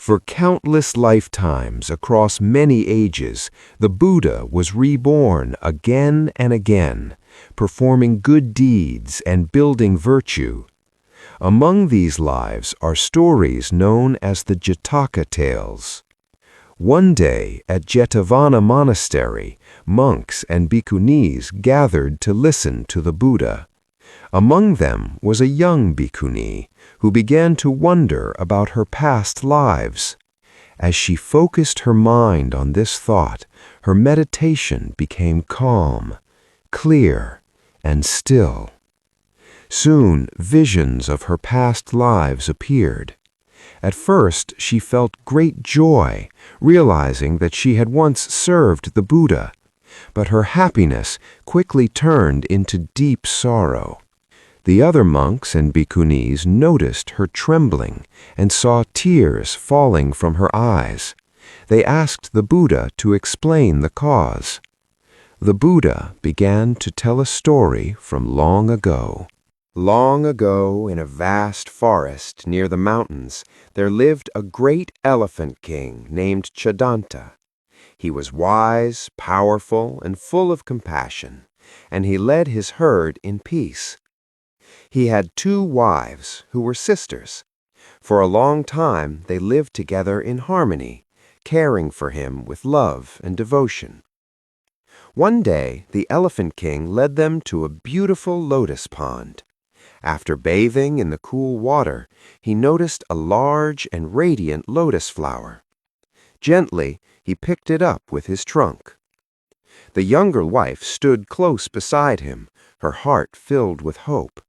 For countless lifetimes across many ages, the Buddha was reborn again and again, performing good deeds and building virtue. Among these lives are stories known as the Jataka tales. One day at Jetavana Monastery, monks and bhikkhunis gathered to listen to the Buddha. Among them was a young bhikkhuni who began to wonder about her past lives. As she focused her mind on this thought, her meditation became calm, clear, and still. Soon, visions of her past lives appeared. At first, she felt great joy, realizing that she had once served the Buddha, but her happiness quickly turned into deep sorrow. The other monks and bhikkhunis noticed her trembling and saw tears falling from her eyes. They asked the Buddha to explain the cause. The Buddha began to tell a story from long ago. Long ago, in a vast forest near the mountains, there lived a great elephant king named Chadanta. He was wise, powerful, and full of compassion, and he led his herd in peace. He had 2 wives who were sisters. For a long time they lived together in harmony, caring for him with love and devotion. One day, the Elephant King led them to a beautiful lotus pond. After bathing in the cool water, he noticed a large and radiant lotus flower. Gently, he picked it up with his trunk. The younger wife stood close beside him, her heart filled with hope.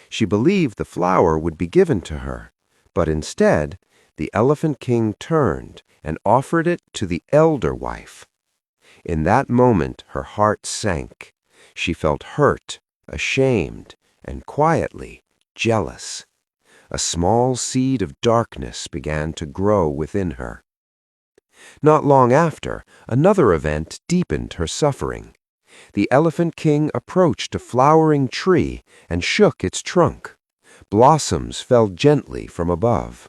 She believed the flower would be given to her, but instead, the Elephant King turned and offered it to the elder wife. In that moment, her heart sank. She felt hurt, ashamed, and quietly jealous. A small seed of darkness began to grow within her. Not long after, another event deepened her suffering. The Elephant King approached a flowering tree and shook its trunk. Blossoms fell gently from above.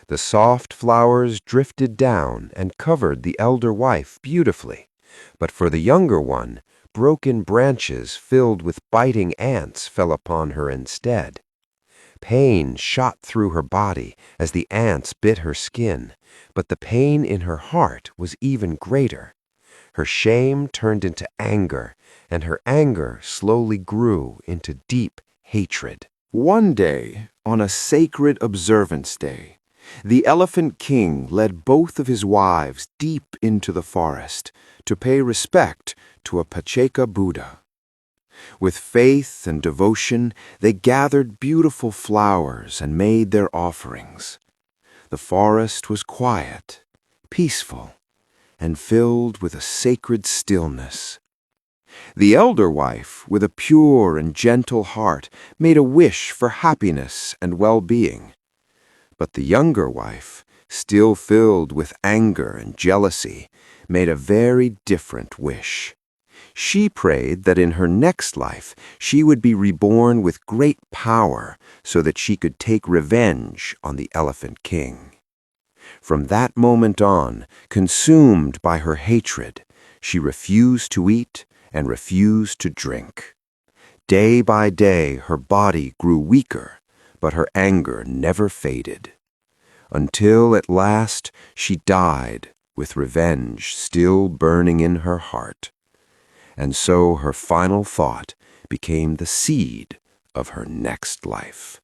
The soft flowers drifted down and covered the elder wife beautifully, but for the younger one, broken branches filled with biting ants fell upon her instead. Pain shot through her body as the ants bit her skin, but the pain in her heart was even greater. Her shame turned into anger, and her anger slowly grew into deep hatred. One day, on a sacred observance day, the Elephant King led both of his wives deep into the forest to pay respect to a Pacceka Buddha. With faith and devotion, they gathered beautiful flowers and made their offerings. The forest was quiet, peaceful, and filled with a sacred stillness. The elder wife, with a pure and gentle heart, made a wish for happiness and well-being. But the younger wife, still filled with anger and jealousy, made a very different wish. She prayed that in her next life she would be reborn with great power so that she could take revenge on the Elephant King. From that moment on, consumed by her hatred, she refused to eat and refused to drink. Day by day her body grew weaker, but her anger never faded. Until at last she died with revenge still burning in her heart. And so her final thought became the seed of her next life.